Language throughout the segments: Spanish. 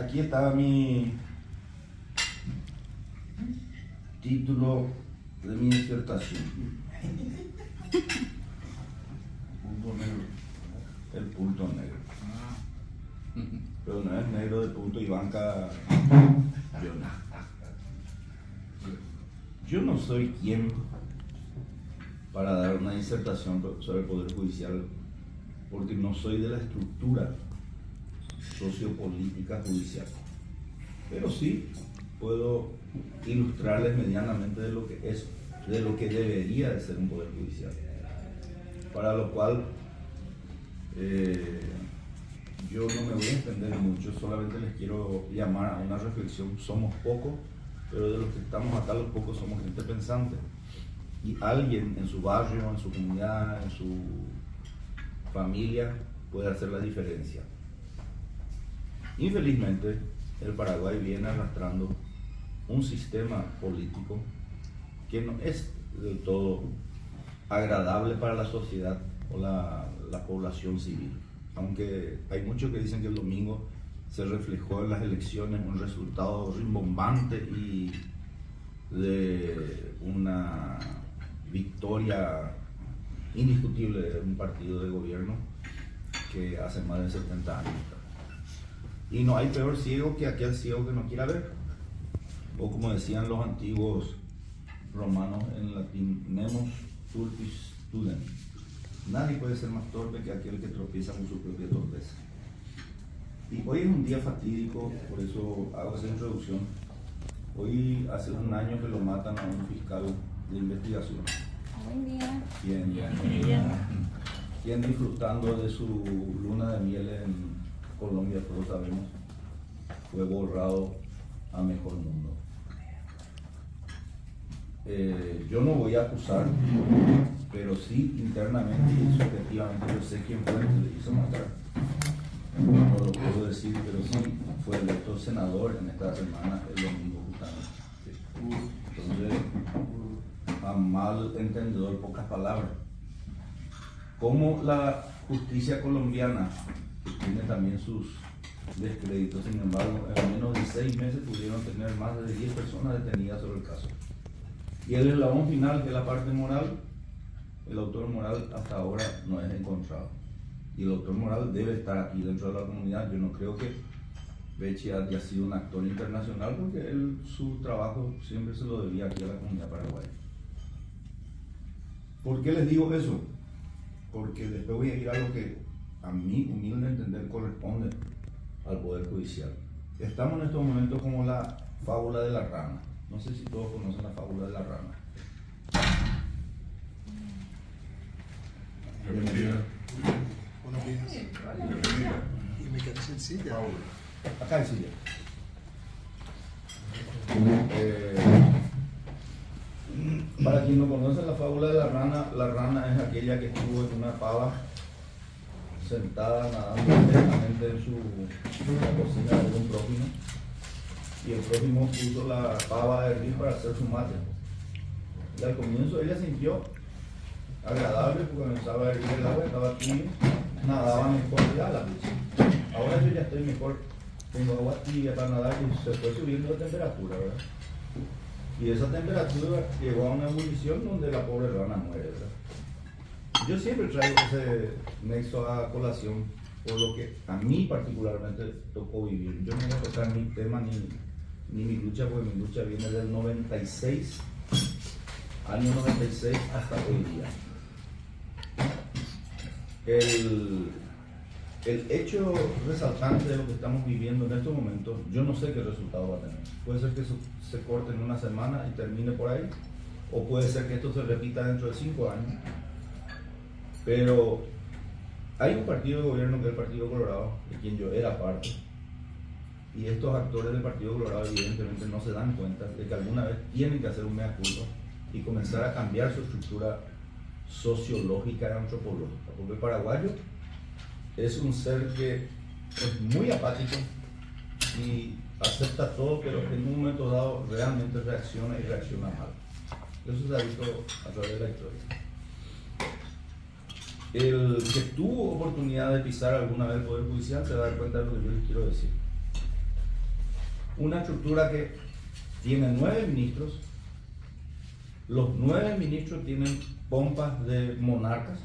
Aquí está mi título de mi disertación. Punto negro. El punto negro. Pero no es negro de punto y banca. Yo no soy quien para dar una disertación sobre el Poder Judicial, porque no soy de la estructura sociopolítica judicial. Pero sí puedo ilustrarles medianamente de lo que es, de lo que debería de ser un Poder Judicial. Para lo cual yo no me voy a extender mucho, solamente les quiero llamar a una reflexión. Somos pocos, pero de los que estamos acá, los pocos somos gente pensante. Y alguien en su barrio, en su comunidad, en su familia puede hacer la diferencia. Infelizmente, el Paraguay viene arrastrando un sistema político que no es del todo agradable para la sociedad o la población civil. Aunque hay muchos que dicen que el domingo se reflejó en las elecciones un resultado rimbombante y de una victoria indiscutible de un partido de gobierno que hace más de 70 años. Y no hay peor ciego que aquel ciego que no quiera ver. O como decían los antiguos romanos en latín, nemos turpis studem. Nadie puede ser más torpe que aquel que tropieza con su propia torpeza. Y hoy es un día fatídico, por eso hago esa introducción. Hoy hace un año que lo matan a un fiscal de investigación. Buen día. Quien disfrutando de su luna de miel en Colombia, todos sabemos, fue borrado a mejor mundo. Yo no voy a acusar, pero sí internamente y subjetivamente yo sé quién fue el que le hizo matar. No lo puedo decir, pero sí fue electo senador en esta semana, el domingo justamente. Entonces, a mal entendedor, pocas palabras. Como la justicia colombiana, que tiene también sus descréditos, sin embargo, en menos de 6 meses pudieron tener más de 10 personas detenidas sobre el caso. Y el eslabón final, que es la parte moral, el autor moral hasta ahora no es encontrado. Y el autor moral debe estar aquí dentro de la comunidad. Yo no creo que Becci haya sido un actor internacional, porque él, su trabajo siempre se lo debía aquí a la comunidad paraguaya. ¿Por qué les digo eso? Porque después voy a ir a lo que a mi humilde entender corresponde al Poder Judicial. Estamos en estos momentos como la fábula de la rana. No sé si todos conocen la fábula de la rana. Buenos días. Y me quedé sencilla. Acá en silla. Para quien no conoce la fábula de la rana es aquella que estuvo en una pava sentada nadando intensamente en la cocina de un prójimo, y el prójimo puso la pava a hervir para hacer su mate. Y al comienzo ella sintió agradable porque comenzaba a hervir el agua, estaba tibio, nadaba mejor, ya la puse. Ahora yo ya estoy mejor, tengo agua tibia para nadar, y se fue subiendo la temperatura, ¿verdad? Y esa temperatura llegó a una ebullición donde la pobre rana muere, ¿verdad? Yo siempre traigo ese nexo a colación por lo que a mí particularmente tocó vivir. Yo no voy a tocar mi tema ni mi lucha, porque mi lucha viene del 96, año 96 hasta hoy día. El hecho resaltante de lo que estamos viviendo en estos momentos, yo no sé qué resultado va a tener. Puede ser que se corte en una semana y termine por ahí, o puede ser que esto se repita dentro de 5 años. Pero hay un partido de gobierno que es el Partido Colorado, de quien yo era parte, y estos actores del Partido Colorado evidentemente no se dan cuenta de que alguna vez tienen que hacer un mea culpa y comenzar a cambiar su estructura sociológica y antropológica, porque el paraguayo es un ser que es muy apático y acepta todo, pero en un momento dado realmente reacciona y reacciona mal. Eso se ha visto a través de la historia. El que tuvo oportunidad de pisar alguna vez el Poder Judicial se va a dar cuenta de lo que yo les quiero decir. una estructura que tiene 9 ministros. Los 9 ministros tienen pompas de monarcas,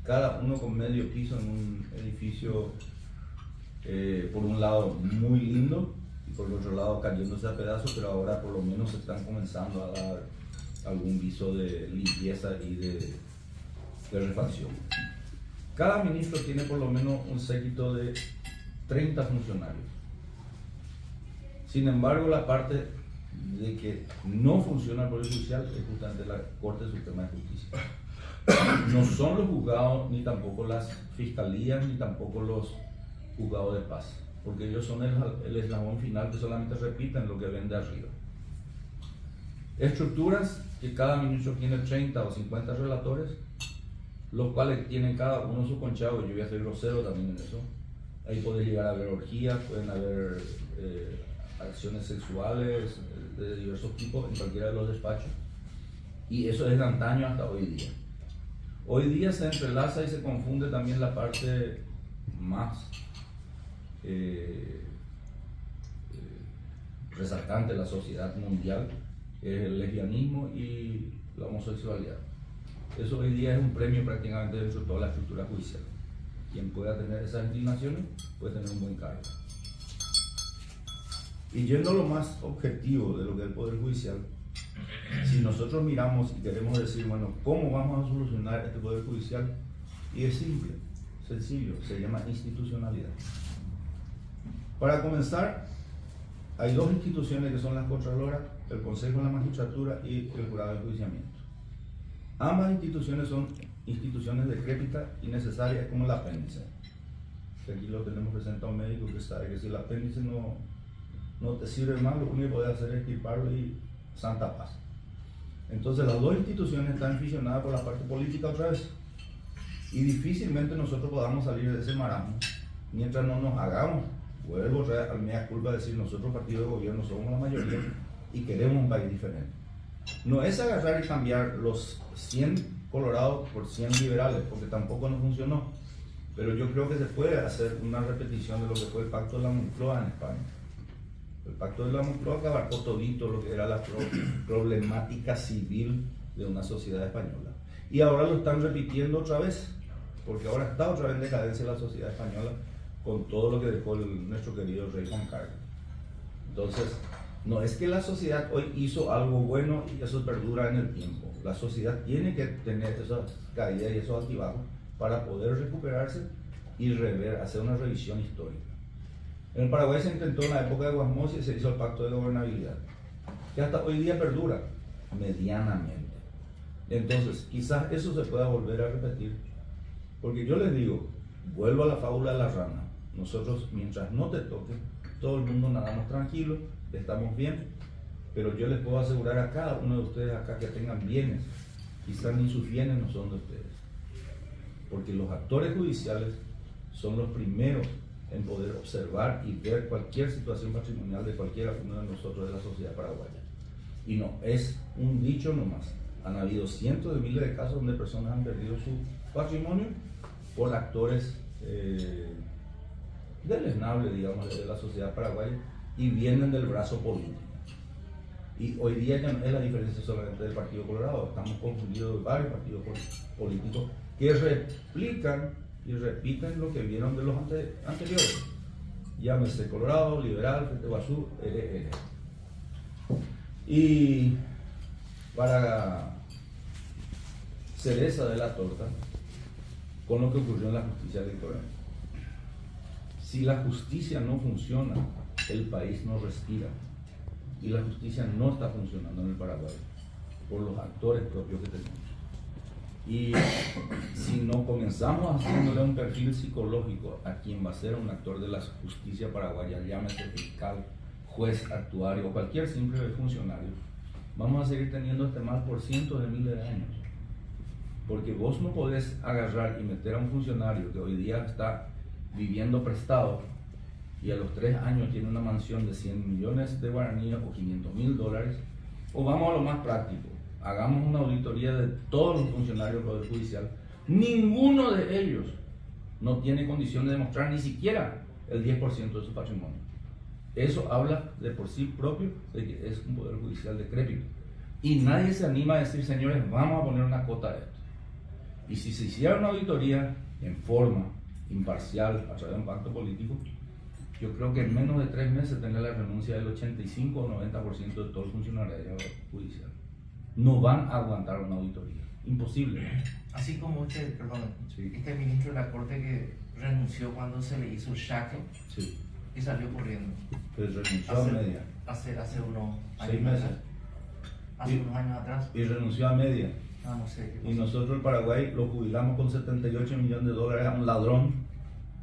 cada uno con medio piso en un edificio, por un lado muy lindo y por el otro lado cayéndose a pedazos, pero ahora por lo menos se están comenzando a dar algún viso de limpieza y de refacción. Cada ministro tiene por lo menos un séquito de 30 funcionarios. Sin embargo, la parte de que no funciona el Poder Judicial es justamente la Corte Suprema de Justicia. No son los juzgados, ni tampoco las fiscalías, ni tampoco los juzgados de paz, porque ellos son el eslabón final que solamente repiten lo que ven de arriba. Estructuras que cada ministro tiene 30 o 50 relatores, los cuales tienen cada uno su conchavo. Yo voy a ser grosero también en eso. Ahí puede llegar a haber orgías, pueden haber acciones sexuales de diversos tipos en cualquiera de los despachos, y eso es de antaño hasta hoy día. Hoy día se entrelaza y se confunde también la parte más resaltante de la sociedad mundial, que es el lesbianismo y la homosexualidad. Eso hoy día es un premio prácticamente dentro de toda la estructura judicial. Quien pueda tener esas inclinaciones puede tener un buen cargo. Y yendo a lo más objetivo de lo que es el Poder Judicial, si nosotros miramos y queremos decir, bueno, ¿cómo vamos a solucionar este Poder Judicial? Y es simple, sencillo, se llama institucionalidad. Para comenzar, hay dos instituciones que son las Contraloras, el Consejo de la Magistratura y el Jurado de Enjuiciamiento. Ambas instituciones son instituciones decrépitas y necesarias, como el apéndice. Aquí lo tenemos presente a un médico que sabe que si el apéndice no te sirve más, lo único que puede hacer es extirparlo y santa paz. Entonces las dos instituciones están fisionadas por la parte política otra vez, y difícilmente nosotros podamos salir de ese marasmo mientras no nos hagamos, vuelvo al mea culpa, decir, nosotros partido de gobierno somos la mayoría y queremos un país diferente. No es agarrar y cambiar los 100 colorados por 100 liberales, porque tampoco nos funcionó, pero yo creo que se puede hacer una repetición de lo que fue el Pacto de la Moncloa en España. El Pacto de la Moncloa que abarcó todito lo que era la problemática civil de una sociedad española. Y ahora lo están repitiendo otra vez, porque ahora está otra vez en decadencia la sociedad española con todo lo que dejó nuestro querido rey Juan Carlos. Entonces, no es que la sociedad hoy hizo algo bueno y eso perdura en el tiempo. La sociedad tiene que tener esas caídas y esos altibajos para poder recuperarse y hacer una revisión histórica. En el Paraguay se intentó en la época de Guasmoz y se hizo el Pacto de Gobernabilidad, que hasta hoy día perdura medianamente. Entonces, quizás eso se pueda volver a repetir, porque yo les digo, vuelvo a la fábula de la rana. Nosotros, mientras no te toque, todo el mundo nadamos tranquilo, estamos bien, pero yo les puedo asegurar a cada uno de ustedes acá que tengan bienes, quizás ni sus bienes no son de ustedes, porque los actores judiciales son los primeros en poder observar y ver cualquier situación patrimonial de cualquiera uno de nosotros de la sociedad paraguaya. Y no es un dicho nomás. Han habido cientos de miles de casos donde personas han perdido su patrimonio por actores deleznables, digamos, de la sociedad paraguaya, y vienen del brazo político. Y hoy día ya no es la diferencia solamente del Partido Colorado, estamos confundidos de varios partidos políticos que replican y repiten lo que vieron de los anteriores. Llámese Colorado, Liberal, Frente Guazú, LL. Y para cereza de la torta, con lo que ocurrió en la justicia electoral. Si la justicia no funciona, el país no respira. Y la justicia no está funcionando en el Paraguay por los actores propios que tenemos. Y si no comenzamos haciéndole un perfil psicológico a quien va a ser un actor de la justicia paraguaya, llámese fiscal, juez, actuario o cualquier simple funcionario, vamos a seguir teniendo este mal por cientos de miles de años. Porque vos no podés agarrar y meter a un funcionario que hoy día está viviendo prestado y a los 3 años tiene una mansión de 100 millones de guaraníes o $500.000, o vamos a lo más práctico, hagamos una auditoría de todos los funcionarios del Poder Judicial. Ninguno de ellos no tiene condición de demostrar ni siquiera el 10% de su patrimonio. Eso habla de por sí propio de que es un poder judicial decrépito. Y nadie se anima a decir, señores, vamos a poner una cota de esto. Y si se hiciera una auditoría en forma imparcial a través de un pacto político, yo creo que en menos de 3 meses tendrá la renuncia del 85 o 90% de todo el funcionariado judicial. No van a aguantar una auditoría. Imposible, ¿no? Así como usted, perdón, Sí. este ministro de la Corte que renunció cuando se le hizo el shackle Sí, y salió corriendo. pero renunció a media. Hace unos 6 meses. atrás. Hace unos años atrás. Y renunció a media. No sé qué Y pasó. nosotros en Paraguay lo jubilamos con 78 millones de dólares a un ladrón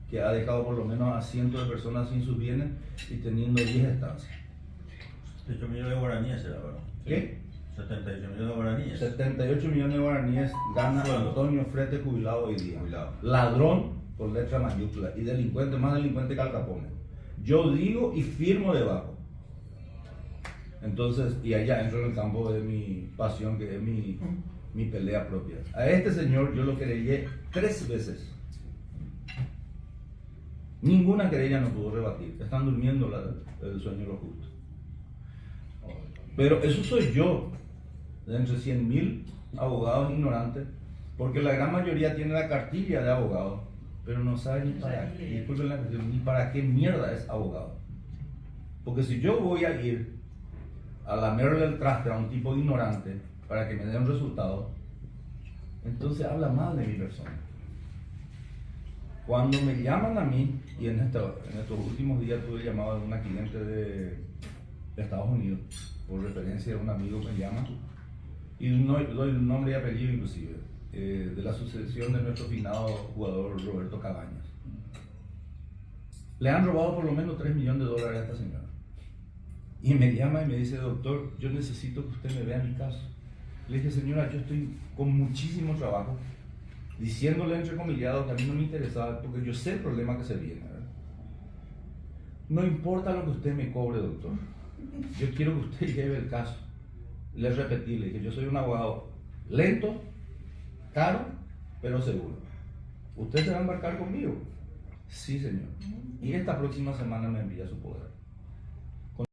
que ha dejado por lo menos a cientos de personas sin sus bienes y teniendo 10 estancias. 78 millones de guaraníes será, ¿verdad? ¿Qué? 78 millones de guaraníes. 78 millones de guaraníes gana Bueno. Antonio Frete, jubilado hoy día. Jubilado. Ladrón con letra mayúscula y delincuente, más delincuente que Al Capone. Yo digo y firmo debajo. Entonces, y allá entro en el campo de mi pasión, que es mi pelea propia. A este señor yo lo querellé 3 veces. Ninguna querella no pudo rebatir. Están durmiendo el sueño de los justos. Pero eso soy yo, de entre 100.000 abogados ignorantes, porque la gran mayoría tiene la cartilla de abogado, pero no sabe ni para qué, disculpen la expresión, ni para qué mierda es abogado. Porque si yo voy a ir a lamerle el traste a un tipo ignorante para que me dé un resultado, entonces habla mal de mi persona. Cuando me llaman a mí, y en estos últimos días tuve llamado de una cliente de Estados Unidos, por referencia de un amigo que me llama, y doy el nombre y apellido inclusive, de la sucesión de nuestro finado jugador Roberto Cabañas. Le han robado por lo menos 3 millones de dólares a esta señora. Y me llama y me dice, doctor, yo necesito que usted me vea mi caso. Le dije, señora, yo estoy con muchísimo trabajo, diciéndole entrecomillado que a mí no me interesaba, porque yo sé el problema que se viene, ¿verdad? No importa lo que usted me cobre, doctor. Yo quiero que usted lleve el caso. Le repetí, le dije, yo soy un abogado lento, caro, pero seguro. ¿Usted se va a embarcar conmigo? Sí, señor. Y esta próxima semana me envía su poder.